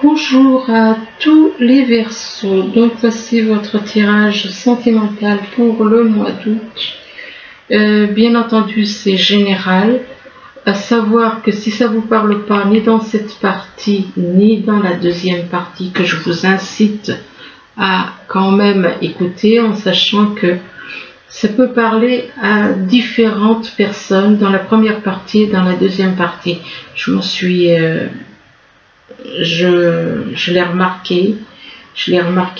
Bonjour à tous les Verseaux. Donc voici votre tirage sentimental pour le mois d'août. Bien entendu, c'est général. À savoir que si ça vous parle pas ni dans cette partie ni dans la deuxième partie, que je vous incite à quand même écouter, en sachant que ça peut parler à différentes personnes dans la première partie et dans la deuxième partie. Je m'en suis je l'ai remarqué,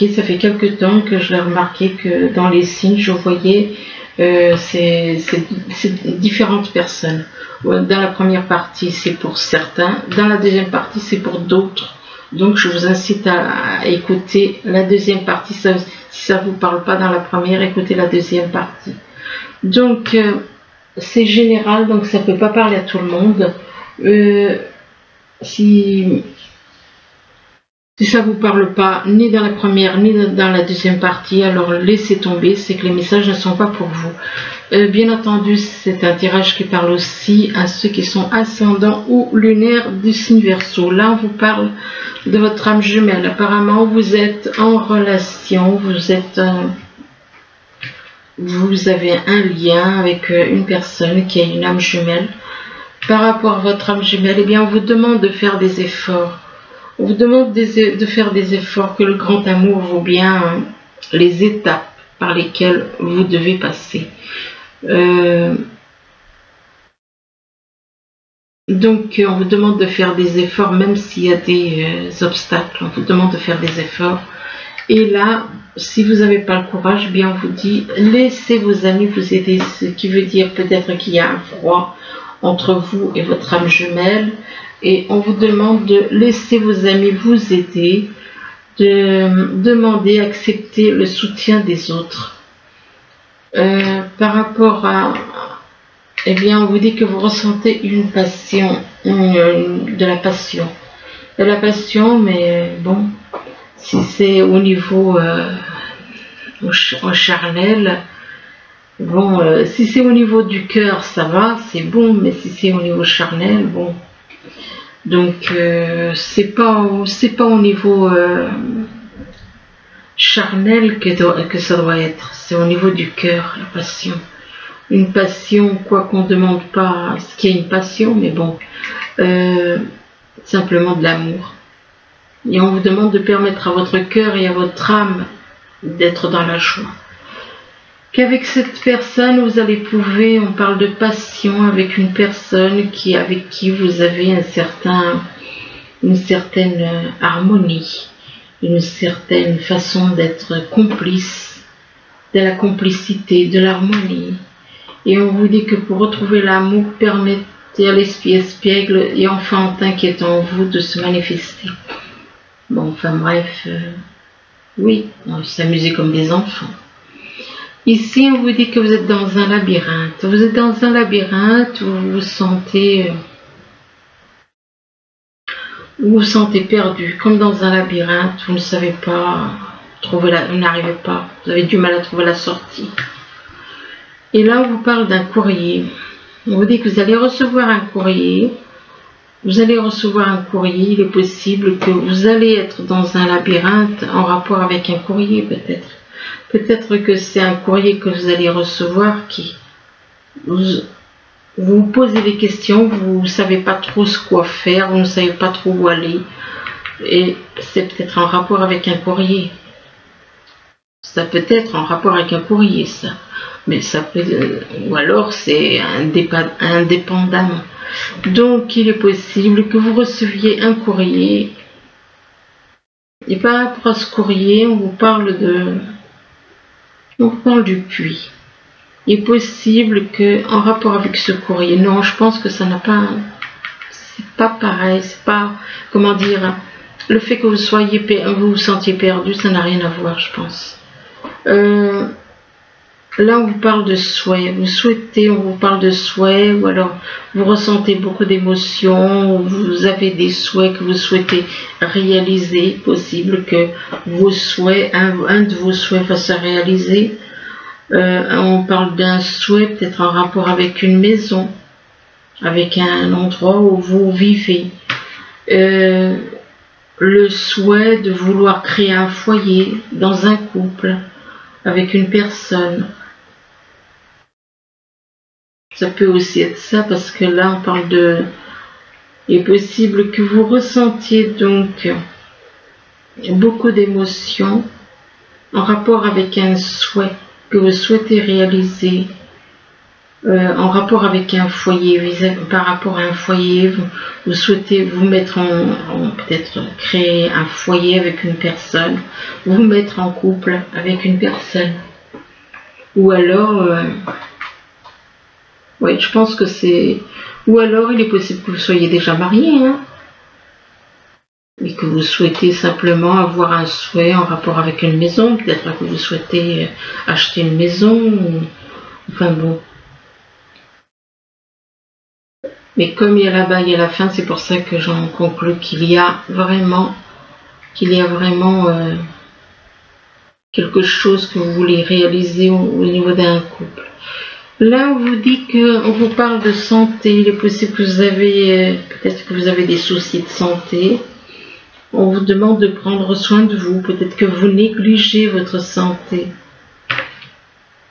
ça fait quelque temps que je l'ai remarqué que dans les signes, je voyais ces différentes personnes. Dans la première partie, c'est pour certains, dans la deuxième partie, c'est pour d'autres. Donc, je vous incite à écouter la deuxième partie. Si ça ne vous parle pas dans la première, écoutez la deuxième partie. Donc, c'est général, donc ça ne peut pas parler à tout le monde. Si ça ne vous parle pas ni dans la première ni dans la deuxième partie, alors laissez tomber, c'est que les messages ne sont pas pour vous. Bien entendu, c'est un tirage qui parle aussi à ceux qui sont ascendants ou lunaires du signe Verseau. Là, on vous parle de votre âme jumelle. Apparemment, vous êtes en relation, vous avez un lien avec une personne qui a une âme jumelle. Par rapport à votre âme jumelle, eh bien, on vous demande de faire des efforts. On vous demande de faire des efforts, que le grand amour vaut bien les étapes par lesquelles vous devez passer. Donc, on vous demande de faire des efforts, même s'il y a des obstacles. On vous demande de faire des efforts. Et là, si vous n'avez pas le courage, eh bien, on vous dit, laissez vos amis vous aider. Ce qui veut dire peut-être qu'il y a un froid entre vous et votre âme jumelle. Et on vous demande de laisser vos amis vous aider, de demander, accepter le soutien des autres. Par rapport à, eh bien, on vous dit que vous ressentez une passion, de la passion. De la passion, mais bon, si c'est au niveau au charnel, bon, si c'est au niveau du cœur, ça va, c'est bon, mais si c'est au niveau charnel, bon. Donc, c'est pas au niveau charnel que ça doit être. C'est au niveau du cœur, la passion. Une passion, quoi qu'on ne demande pas ce qu'il y a une passion, mais bon, simplement de l'amour. Et on vous demande de permettre à votre cœur et à votre âme d'être dans la joie. Qu'avec cette personne, vous allez pouvoir, on parle de passion avec une personne avec qui vous avez une certaine harmonie, une certaine façon d'être complice, de la complicité, de l'harmonie. Et on vous dit que pour retrouver l'amour, permettez à l'esprit espiègle et enfantin qui est en vous de se manifester. Bon, enfin bref, oui, on s'amuser comme des enfants. Ici, on vous dit que vous êtes dans un labyrinthe. Vous êtes dans un labyrinthe où vous vous sentez perdu, comme dans un labyrinthe. Vous ne savez pas trouver vous n'arrivez pas. Vous avez du mal à trouver la sortie. Et là, on vous parle d'un courrier. On vous dit que vous allez recevoir un courrier. Vous allez recevoir un courrier. Il est possible que vous allez être dans un labyrinthe en rapport avec un courrier, peut-être. Peut-être que c'est un courrier que vous allez recevoir qui vous posez des questions, vous ne savez pas trop quoi faire, vous ne savez pas trop où aller. Et c'est peut-être en rapport avec un courrier. Ça peut être en rapport avec un courrier, ça. Mais ça peut, ou alors c'est indépendamment. Donc il est possible que vous receviez un courrier. Et par rapport à ce courrier, on vous parle du puits. Il est possible que, en rapport avec ce courrier, non, je pense que ça n'a pas, c'est pas pareil, c'est pas, comment dire, le fait que vous vous sentiez perdu, ça n'a rien à voir, je pense. Là, on vous parle de souhait, on vous parle de souhait, ou alors vous ressentez beaucoup d'émotions, vous avez des souhaits que vous souhaitez réaliser, possible que vos souhaits, un de vos souhaits va se réaliser. On parle d'un souhait peut-être en rapport avec une maison, avec un endroit où vous vivez. le souhait de vouloir créer un foyer dans un couple avec une personne. Ça peut aussi être ça, parce que là on parle de... Il est possible que vous ressentiez donc beaucoup d'émotions en rapport avec un souhait que vous souhaitez réaliser, en rapport avec un foyer, par rapport à un foyer, vous souhaitez vous mettre peut-être créer un foyer avec une personne, vous mettre en couple avec une personne, ou alors, oui, je pense que c'est, ou alors il est possible que vous soyez déjà marié, hein, et que vous souhaitez simplement avoir un souhait en rapport avec une maison, peut-être que vous souhaitez acheter une maison, enfin bon. Mais comme il y a là-bas, il y a la fin, c'est pour ça que j'en conclus qu'il y a vraiment quelque chose que vous voulez réaliser au niveau d'un couple. Là, on vous dit qu'on vous parle de santé. Il est possible que vous avez, peut-être que vous avez des soucis de santé. On vous demande de prendre soin de vous. Peut-être que vous négligez votre santé.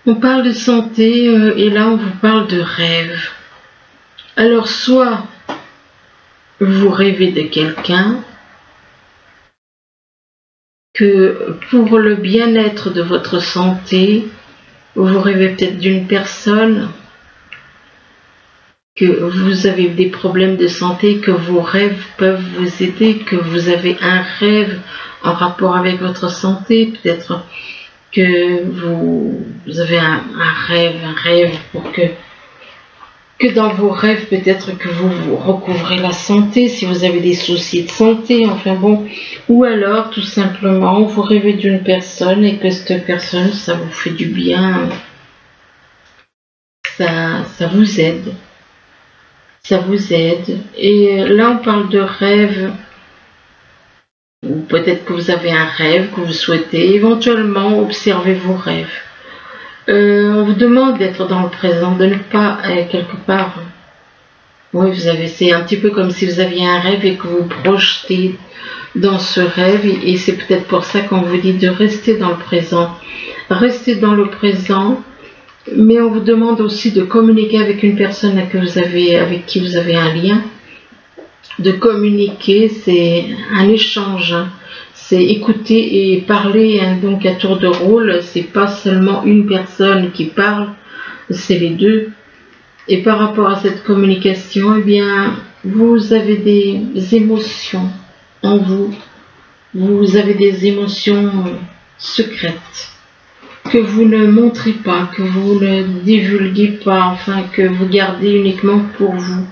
On parle de santé et là, on vous parle de rêve. Alors, soit vous rêvez de quelqu'un, que pour le bien-être de votre santé, vous rêvez peut-être d'une personne, que vous avez des problèmes de santé, que vos rêves peuvent vous aider, que vous avez un rêve en rapport avec votre santé, peut-être que vous avez un rêve pour que dans vos rêves, peut-être que vous recouvrez la santé, si vous avez des soucis de santé, enfin bon, ou alors tout simplement vous rêvez d'une personne et que cette personne, ça vous fait du bien, ça vous aide, et là on parle de rêve, ou peut-être que vous avez un rêve que vous souhaitez, éventuellement observer vos rêves. On vous demande d'être dans le présent, de ne pas quelque part. Oui, c'est un petit peu comme si vous aviez un rêve et que vous projetez dans ce rêve, et c'est peut-être pour ça qu'on vous dit de rester dans le présent. Restez dans le présent, mais on vous demande aussi de communiquer avec une personne avec qui vous avez un lien. De communiquer, c'est un échange. C'est écouter et parler, hein, donc à tour de rôle, c'est pas seulement une personne qui parle, c'est les deux. Et par rapport à cette communication, eh bien, vous avez des émotions en vous, vous avez des émotions secrètes que vous ne montrez pas, que vous ne divulguez pas, enfin que vous gardez uniquement pour vous.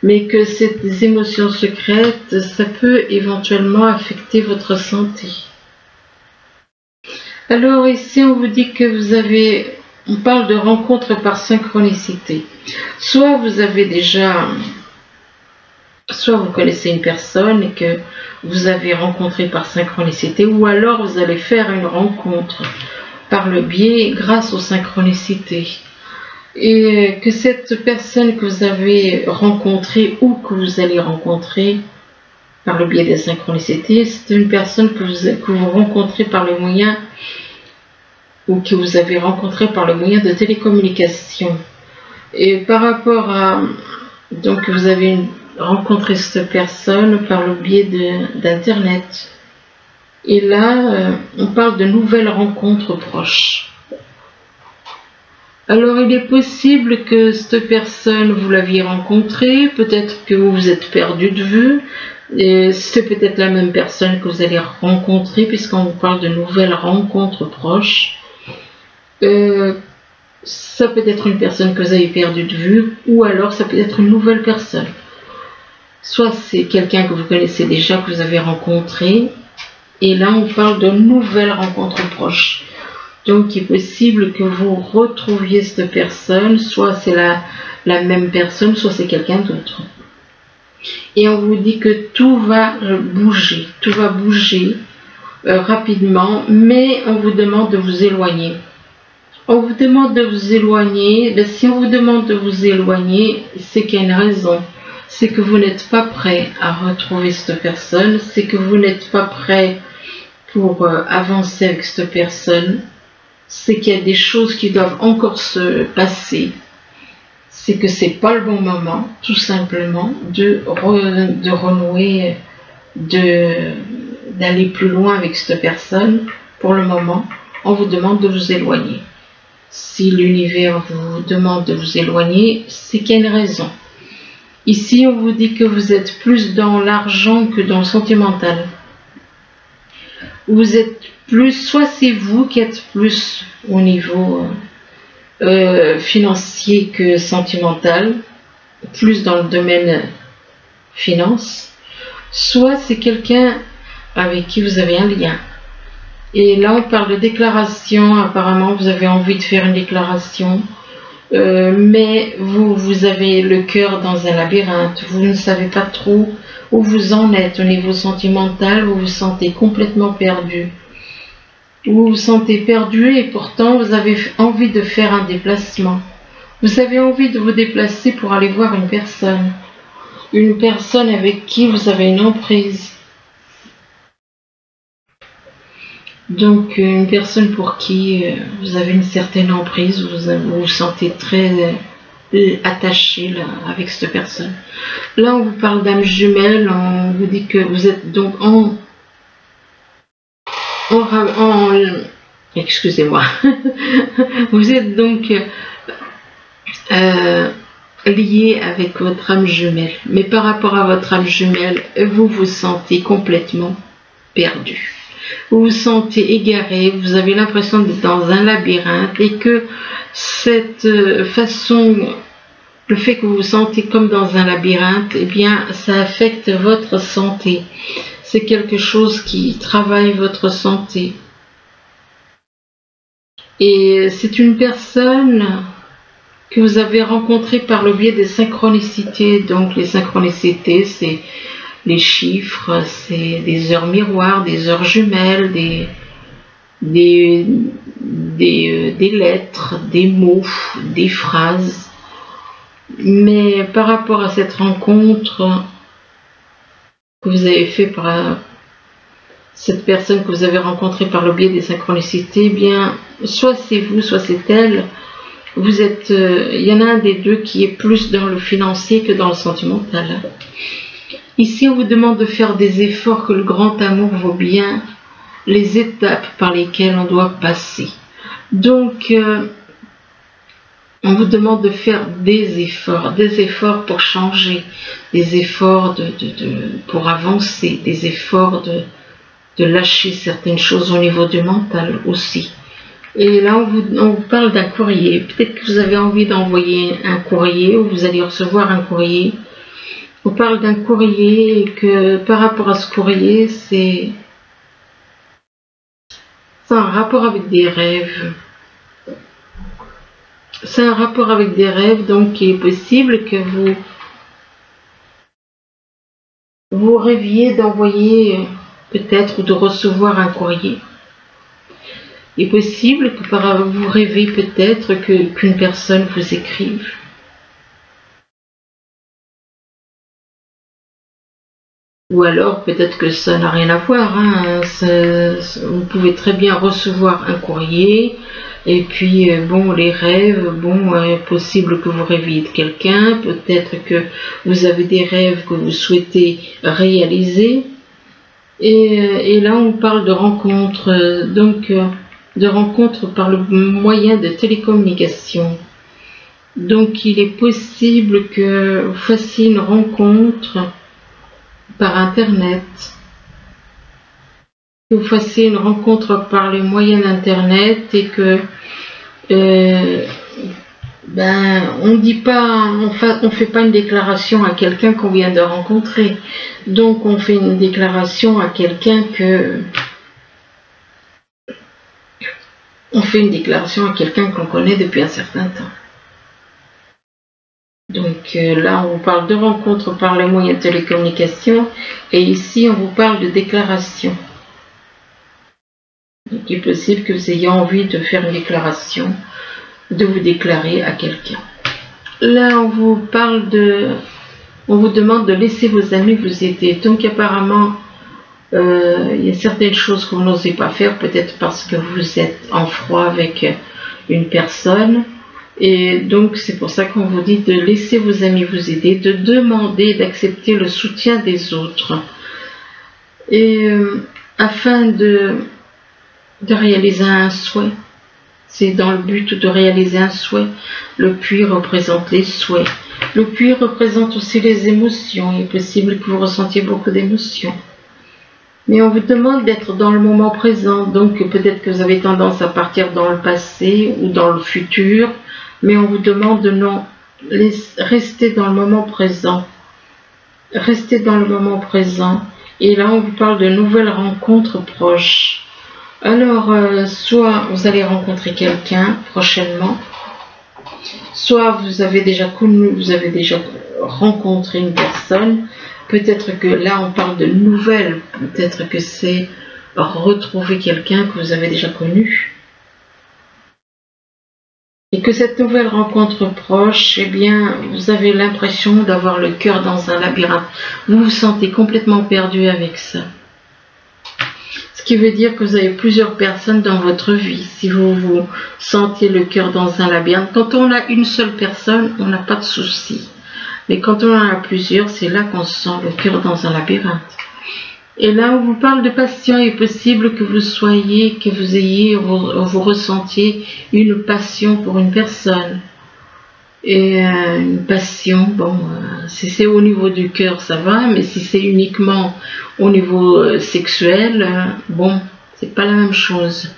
Mais que ces émotions secrètes, ça peut éventuellement affecter votre santé. Alors ici, on vous dit que on parle de rencontres par synchronicité. Soit vous connaissez une personne et que vous avez rencontré par synchronicité, ou alors vous allez faire une rencontre grâce aux synchronicités. Et que cette personne que vous avez rencontrée ou que vous allez rencontrer par le biais des synchronicités, c'est une personne que vous rencontrez par le moyen, ou que vous avez rencontré par le moyen de télécommunication. Et par rapport à, donc vous avez rencontré cette personne par le biais d'internet. Et là, on parle de nouvelles rencontres proches. Alors il est possible que cette personne, vous l'aviez rencontrée, peut-être que vous vous êtes perdu de vue, et c'est peut-être la même personne que vous allez rencontrer, puisqu'on vous parle de nouvelles rencontres proches. Ça peut être une personne que vous avez perdue de vue, ou alors ça peut être une nouvelle personne. Soit c'est quelqu'un que vous connaissez déjà, que vous avez rencontré, et là on parle de nouvelles rencontres proches. Donc il est possible que vous retrouviez cette personne, soit c'est la même personne, soit c'est quelqu'un d'autre. Et on vous dit que tout va bouger rapidement, mais on vous demande de vous éloigner. On vous demande de vous éloigner, si on vous demande de vous éloigner, c'est qu'il y a une raison. c'est que vous n'êtes pas prêt à retrouver cette personne, c'est que vous n'êtes pas prêt pour avancer avec cette personne, c'est qu'il y a des choses qui doivent encore se passer, c'est que c'est pas le bon moment, tout simplement, de renouer, d'aller plus loin avec cette personne. Pour le moment, on vous demande de vous éloigner. Si l'univers vous demande de vous éloigner, c'est qu'il y a une raison. Ici, on vous dit que vous êtes plus dans l'argent que dans le sentimental. Vous êtes plus, soit c'est vous qui êtes plus au niveau financier que sentimental, plus dans le domaine finance, soit c'est quelqu'un avec qui vous avez un lien. Et là, on parle de déclaration. Apparemment, vous avez envie de faire une déclaration, mais vous avez le cœur dans un labyrinthe. Vous ne savez pas trop où vous en êtes au niveau sentimental. Vous vous sentez complètement perdu. Vous vous sentez perdu et pourtant, vous avez envie de faire un déplacement. Vous avez envie de vous déplacer pour aller voir une personne. Une personne avec qui vous avez une emprise. Donc, une personne pour qui vous avez une certaine emprise, vous vous sentez très attaché là, avec cette personne. Là, on vous parle d'âme jumelle, on vous dit que vous êtes donc excusez-moi, vous êtes donc lié avec votre âme jumelle. Mais par rapport à votre âme jumelle, vous vous sentez complètement perdu. Vous vous sentez égaré, vous avez l'impression d'être dans un labyrinthe et que cette façon, le fait que vous vous sentez comme dans un labyrinthe, eh bien, ça affecte votre santé. C'est quelque chose qui travaille votre santé. Et c'est une personne que vous avez rencontrée par le biais des synchronicités. Donc, les synchronicités, c'est les chiffres, c'est des heures miroirs, des heures jumelles, des lettres, des mots, des phrases. Mais par rapport à cette rencontre que vous avez fait par cette personne que vous avez rencontrée par le biais des synchronicités, eh bien, soit c'est vous, soit c'est elle. Vous êtes, il y en a un des deux qui est plus dans le financier que dans le sentimental. Ici, on vous demande de faire des efforts, que le grand amour vaut bien les étapes par lesquelles on doit passer. Donc, on vous demande de faire des efforts pour changer, des efforts pour avancer, des efforts de lâcher certaines choses au niveau du mental aussi. Et là, on vous parle d'un courrier. Peut-être que vous avez envie d'envoyer un courrier ou vous allez recevoir un courrier. On parle d'un courrier et que par rapport à ce courrier, c'est un rapport avec des rêves. C'est un rapport avec des rêves, donc il est possible que vous rêviez d'envoyer peut-être ou de recevoir un courrier. Il est possible que vous rêvez peut-être qu'une personne vous écrive. Ou alors, peut-être que ça n'a rien à voir. Hein. Vous pouvez très bien recevoir un courrier. Et puis, bon, les rêves, bon, possible que vous rêviez de quelqu'un. Peut-être que vous avez des rêves que vous souhaitez réaliser. Et là, on parle de rencontres. Donc, de rencontres par le moyen de télécommunication. Donc, il est possible que vous fassiez une rencontre par Internet, que vous fassiez une rencontre par les moyens d'Internet et que on dit pas, on fait pas une déclaration à quelqu'un qu'on vient de rencontrer. Donc on fait une déclaration à quelqu'un qu'on connaît depuis un certain temps. Donc là, on vous parle de rencontres par les moyens de télécommunication et ici, on vous parle de déclaration. Donc, il est possible que vous ayez envie de faire une déclaration, de vous déclarer à quelqu'un. Là, on vous parle On vous demande de laisser vos amis vous aider. Donc apparemment, il y a certaines choses que vous n'osez pas faire, peut-être parce que vous êtes en froid avec une personne. Et donc c'est pour ça qu'on vous dit de laisser vos amis vous aider, de demander, d'accepter le soutien des autres. Et afin de réaliser un souhait, c'est dans le but de réaliser un souhait. Le puits représente les souhaits. Le puits représente aussi les émotions. Il est possible que vous ressentiez beaucoup d'émotions. Mais on vous demande d'être dans le moment présent. Donc peut-être que vous avez tendance à partir dans le passé ou dans le futur. Mais on vous demande de non, rester dans le moment présent. Restez dans le moment présent. Et là, on vous parle de nouvelles rencontres proches. Alors, soit vous allez rencontrer quelqu'un prochainement, soit vous avez déjà connu, vous avez déjà rencontré une personne. Peut-être que là, on parle de nouvelles. Peut-être que c'est retrouver quelqu'un que vous avez déjà connu. Et que cette nouvelle rencontre proche, eh bien, vous avez l'impression d'avoir le cœur dans un labyrinthe. Vous vous sentez complètement perdu avec ça. Ce qui veut dire que vous avez plusieurs personnes dans votre vie. Si vous vous sentez le cœur dans un labyrinthe, quand on a une seule personne, on n'a pas de souci. Mais quand on en a plusieurs, c'est là qu'on sent le cœur dans un labyrinthe. Et là, on vous parle de passion. Il est possible que vous ressentiez une passion pour une personne. Et une passion, bon, si c'est au niveau du cœur, ça va, mais si c'est uniquement au niveau sexuel, bon, c'est pas la même chose.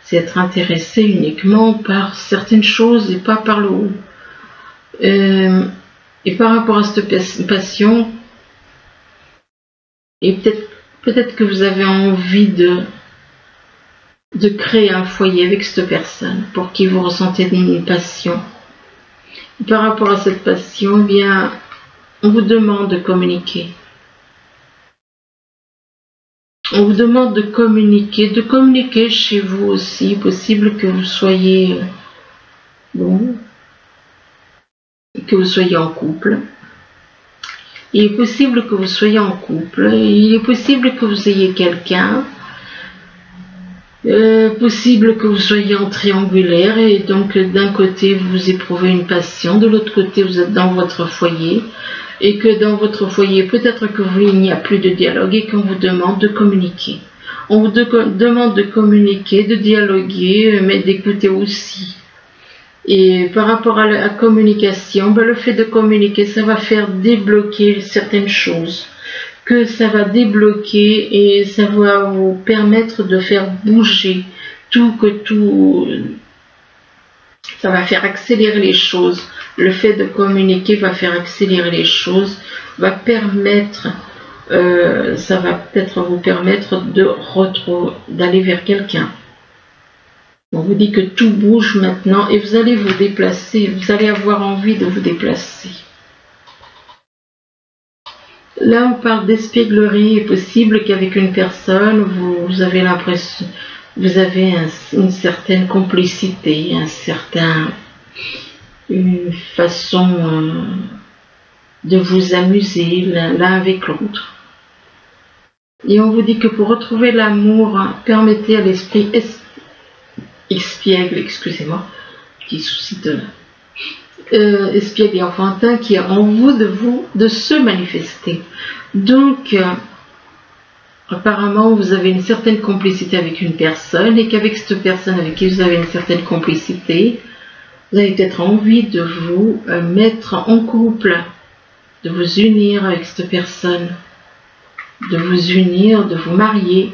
C'est être intéressé uniquement par certaines choses et pas par le haut. Et par rapport à cette passion, et peut-être que vous avez envie de créer un foyer avec cette personne pour qui vous ressentez une passion. Par rapport à cette passion, eh bien, on vous demande de communiquer. On vous demande de communiquer chez vous aussi. Il est possible que vous soyez en couple. Il est possible que vous soyez en couple. Il est possible que vous ayez quelqu'un. Possible que vous soyez en triangulaire et donc d'un côté vous éprouvez une passion, de l'autre côté vous êtes dans votre foyer et que dans votre foyer peut-être que il n'y a plus de dialogue et qu'on vous demande de communiquer. On vous demande de communiquer, de dialoguer, mais d'écouter aussi. Et par rapport à la communication, ben le fait de communiquer, ça va faire débloquer certaines choses. Que ça va débloquer et ça va vous permettre de faire bouger ça va faire accélérer les choses. Le fait de communiquer va faire accélérer les choses, ça va peut-être vous permettre d'aller vers quelqu'un. On vous dit que tout bouge maintenant et vous allez vous déplacer, vous allez avoir envie de vous déplacer. Là, on parle d'espièglerie. Il est possible qu'avec une personne, vous avez l'impression, vous avez une certaine complicité, une façon de vous amuser l'un avec l'autre. Et on vous dit que pour retrouver l'amour, permettez à l'esprit espiègle, excusez-moi, petit souci espiègle et enfantin qui est en vous de se manifester. Donc, apparemment, vous avez une certaine complicité avec une personne et qu'avec cette personne avec qui vous avez une certaine complicité, vous avez peut-être envie de vous mettre en couple, de vous unir avec cette personne, de vous unir, de vous marier.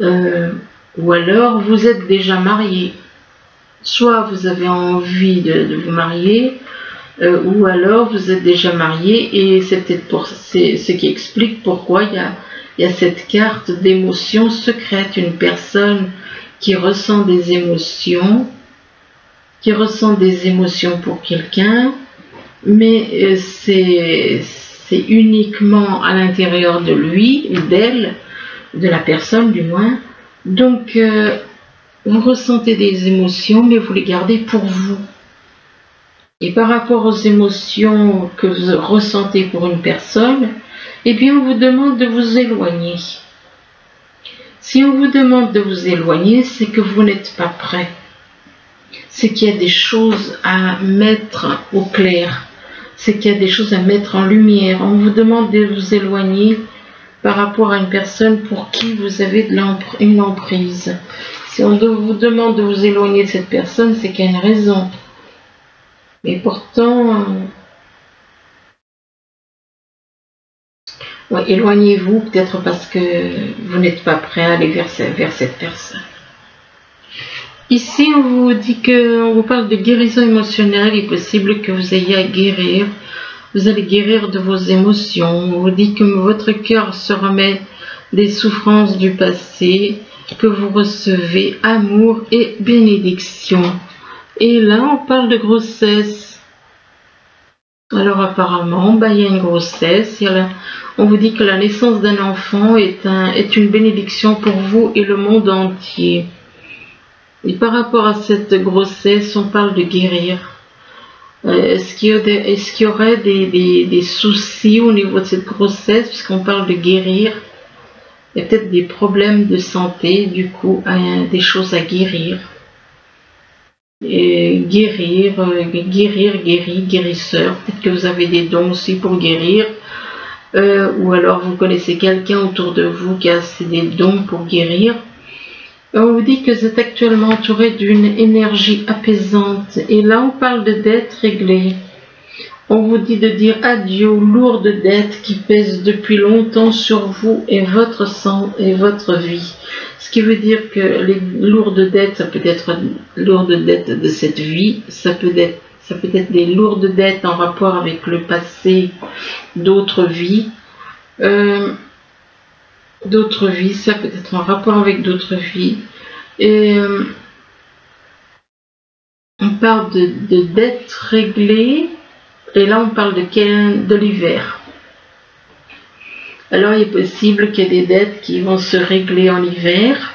Ou alors, vous êtes déjà marié. Soit vous avez envie de vous marier, ou alors vous êtes déjà marié, et c'est peut-être ce qui explique pourquoi il y a cette carte d'émotions secrètes, une personne qui ressent des émotions pour quelqu'un, mais c'est uniquement à l'intérieur de lui, d'elle, de la personne du moins. Donc, vous ressentez des émotions, mais vous les gardez pour vous. Et par rapport aux émotions que vous ressentez pour une personne, eh bien on vous demande de vous éloigner. Si on vous demande de vous éloigner, c'est que vous n'êtes pas prêt. C'est qu'il y a des choses à mettre au clair. C'est qu'il y a des choses à mettre en lumière. On vous demande de vous éloigner par rapport à une personne pour qui vous avez une emprise. Si on vous demande de vous éloigner de cette personne, c'est qu'il y a une raison. Mais pourtant, ouais, éloignez-vous peut-être parce que vous n'êtes pas prêt à aller vers cette personne. Ici, on vous dit on vous parle de guérison émotionnelle. Il est possible que vous ayez à guérir. Vous allez guérir de vos émotions. On vous dit que votre cœur se remet des souffrances du passé, que vous recevez amour et bénédiction. Et là, on parle de grossesse. Alors apparemment, il y a une grossesse. On vous dit que la naissance d'un enfant est une bénédiction pour vous et le monde entier. Et par rapport à cette grossesse, on parle de guérir. Est-ce qu'il y aurait des soucis au niveau de cette grossesse, puisqu'on parle de guérir? Il y a peut-être des problèmes de santé, du coup, des choses à guérir. Et guérisseur. Peut-être que vous avez des dons aussi pour guérir. Ou alors vous connaissez quelqu'un autour de vous qui a des dons pour guérir. On vous dit que vous êtes actuellement entouré d'une énergie apaisante. Et là, on parle de dettes réglées. On vous dit de dire adieu aux lourdes dettes qui pèsent depuis longtemps sur vous et votre sang et votre vie. Ce qui veut dire que les lourdes dettes, ça peut être lourdes dettes de cette vie, ça peut être des lourdes dettes en rapport avec le passé d'autres vies. Ça peut être en rapport avec d'autres vies. Et on parle de dettes réglées, et là on parle de l'hiver. Alors il est possible qu'il y ait des dettes qui vont se régler en hiver,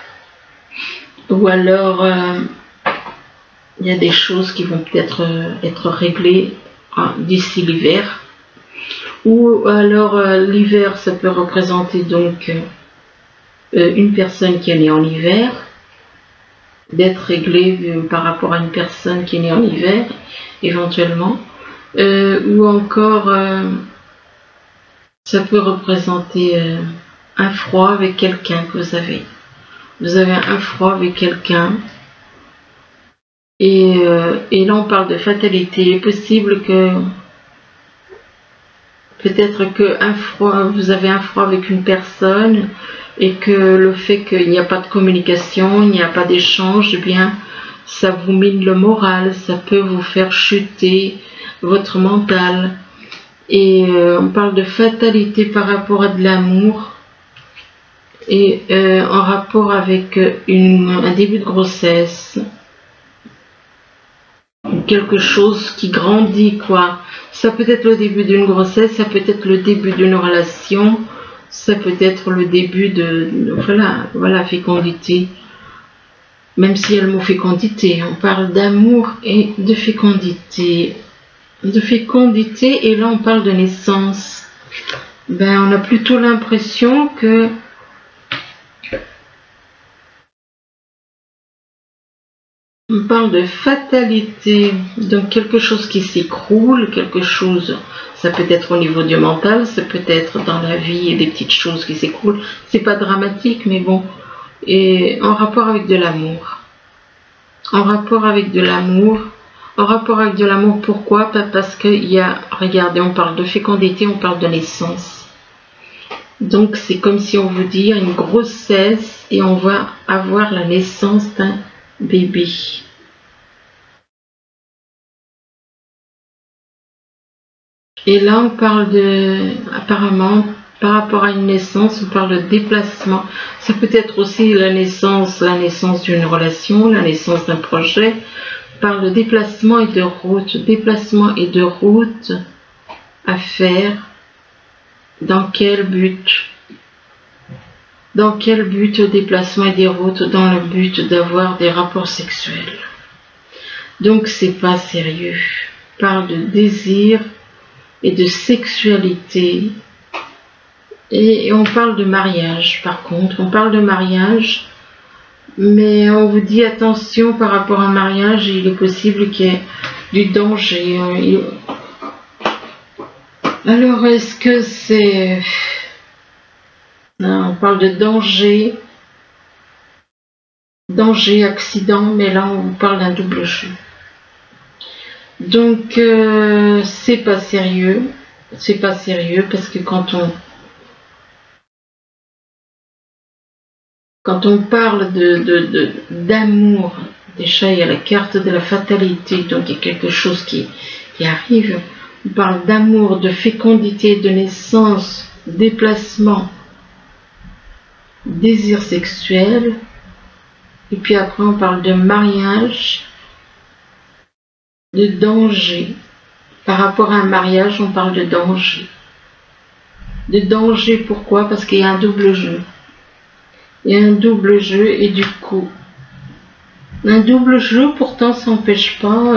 ou alors il y a des choses qui vont peut-être être réglées d'ici l'hiver. Ou alors l'hiver, ça peut représenter donc une personne qui est née en hiver, d'être réglée par rapport à une personne qui est née en hiver, éventuellement. Ou encore, ça peut représenter un froid avec quelqu'un que vous avez. Vous avez un froid avec quelqu'un. Et là, on parle de fatalité. Il est possible que peut-être que vous avez un froid avec une personne et que le fait qu'il n'y a pas de communication, il n'y a pas d'échange, eh bien, ça vous mine le moral, ça peut vous faire chuter votre mental. Et on parle de fatalité par rapport à de l'amour et en rapport avec un début de grossesse. Quelque chose qui grandit, quoi. Ça peut être le début d'une grossesse, ça peut être le début d'une relation, ça peut être le début de voilà, fécondité. Même s'il y a le mot fécondité, on parle d'amour et de fécondité. Et là on parle de naissance. On a plutôt l'impression que on parle de fatalité, donc quelque chose qui s'écroule, quelque chose, ça peut être au niveau du mental, ça peut être dans la vie, des petites choses qui s'écroulent, c'est pas dramatique, mais bon, et en rapport avec de l'amour. Pourquoi? Parce qu'il y a, regardez, on parle de fécondité, on parle de naissance. Donc c'est comme si on vous dit une grossesse et on va avoir la naissance d'un bébé. Et là on parle apparemment par rapport à une naissance, on parle de déplacement. Ça peut être aussi la naissance d'une relation, la naissance d'un projet. On parle de déplacement et de route à faire. Dans quel but? Dans quel but déplacement et des routes? Dans le but d'avoir des rapports sexuels. Donc c'est pas sérieux. parle de désir et de sexualité. Et on parle de mariage, par contre. On parle de mariage, mais on vous dit attention par rapport à un mariage, il est possible qu'il y ait du danger. Alors, est-ce que c'est... On parle de danger, accident, mais là on vous parle d'un double jeu. Donc c'est pas sérieux parce que quand on parle d'amour, déjà il y a la carte de la fatalité, donc il y a quelque chose qui arrive. On parle d'amour, de fécondité, de naissance, déplacement, désir sexuel, et puis après on parle de mariage, de danger. Par rapport à un mariage, on parle de danger. De danger, pourquoi? Parce qu'il y a un double jeu. Il y a un double jeu et du coup, un double jeu, pourtant ça n'empêche pas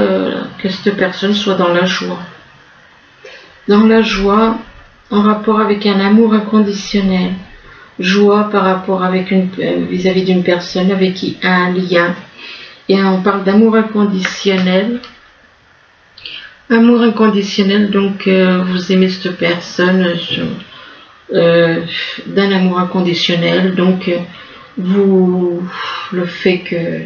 que cette personne soit dans la joie. Dans la joie, en rapport avec un amour inconditionnel. Joie par rapport avec vis-à-vis d'une personne avec qui a un lien. Et on parle d'amour inconditionnel. Amour inconditionnel, donc vous aimez cette personne d'un amour inconditionnel, donc le fait que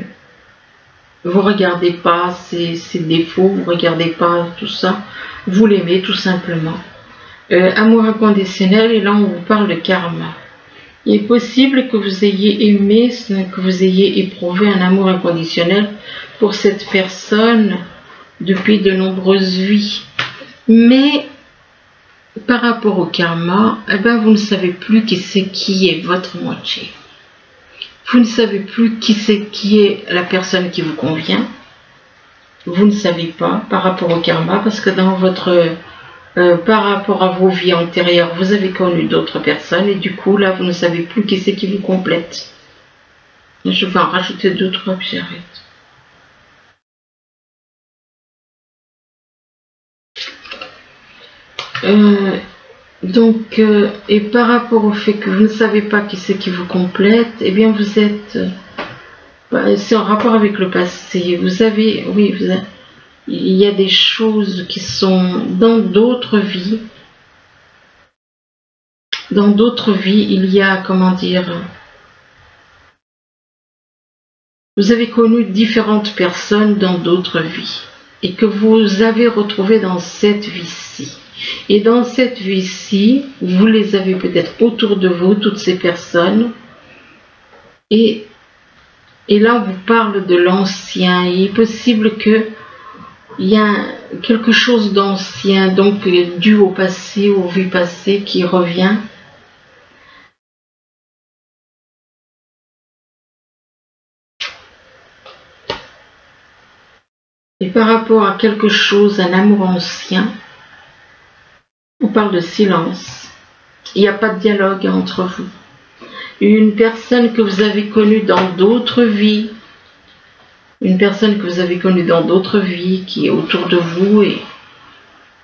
vous regardez pas ses défauts, vous regardez pas tout ça, vous l'aimez tout simplement. Amour inconditionnel, et là on vous parle de karma. Il est possible que vous ayez aimé, que vous ayez éprouvé un amour inconditionnel pour cette personne depuis de nombreuses vies. Mais par rapport au karma, eh ben, vous ne savez plus qui est votre moitié. Vous ne savez plus qui est la personne qui vous convient. Vous ne savez pas par rapport au karma, parce que dans votre... par rapport à vos vies antérieures, vous avez connu d'autres personnes et du coup, là, vous ne savez plus qui c'est qui vous complète. Je vais en rajouter 2, 3, puis j'arrête. Et par rapport au fait que vous ne savez pas qui c'est qui vous complète, eh bien, vous êtes... c'est en rapport avec le passé. Vous avez... Oui, vous avez... Il y a des choses qui sont dans d'autres vies. Dans d'autres vies, il y a, comment dire, vous avez connu différentes personnes dans d'autres vies et que vous avez retrouvées dans cette vie-ci. Et dans cette vie-ci, vous les avez peut-être autour de vous, toutes ces personnes. Et là, on vous parle de l'ancien. Il est possible que il y a quelque chose d'ancien, donc dû au passé, aux vies passées, qui revient. Et par rapport à quelque chose, un amour ancien, on parle de silence. Il n'y a pas de dialogue entre vous. Une personne que vous avez connue dans d'autres vies, qui est autour de vous, et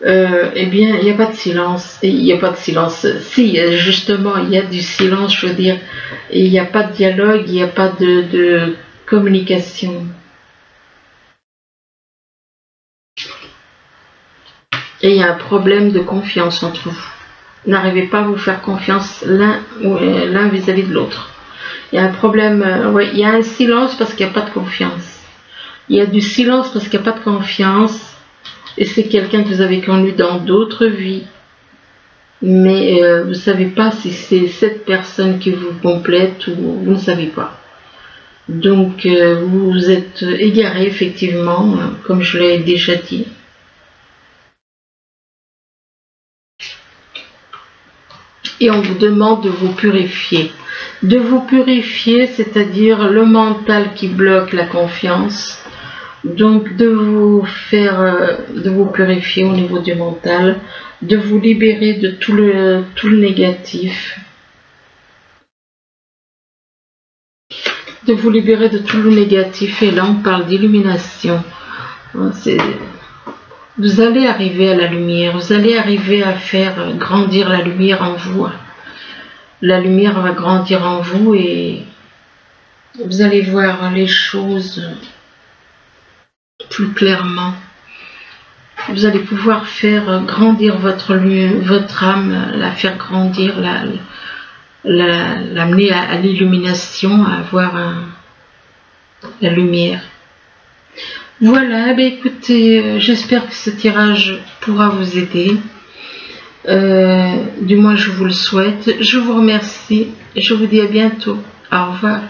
eh bien, il n'y a pas de silence. Il n'y a pas de silence. Si, justement, il y a du silence, je veux dire, et il n'y a pas de dialogue, il n'y a pas de communication. Et il y a un problème de confiance entre vous. N'arrivez pas à vous faire confiance l'un vis-à-vis de l'autre. Il y a un problème, il y a un silence parce qu'il n'y a pas de confiance. Il y a du silence parce qu'il n'y a pas de confiance. Et c'est quelqu'un que vous avez connu dans d'autres vies. Mais vous ne savez pas si c'est cette personne qui vous complète ou vous ne savez pas. Donc vous êtes égaré effectivement, comme je l'ai déjà dit. Et on vous demande de vous purifier. De vous purifier, c'est-à-dire le mental qui bloque la confiance. Donc de vous purifier au niveau du mental, de vous libérer de tout le négatif. De vous libérer de tout le négatif. Et là, on parle d'illumination. Vous allez arriver à la lumière, vous allez arriver à faire grandir la lumière en vous. La lumière va grandir en vous et vous allez voir les choses plus clairement. Vous allez pouvoir faire grandir votre âme, la faire grandir, l'amener à l'illumination, à voir la lumière. Voilà, ben écoutez, j'espère que ce tirage pourra vous aider. Du moins, je vous le souhaite. Je vous remercie et je vous dis à bientôt. Au revoir.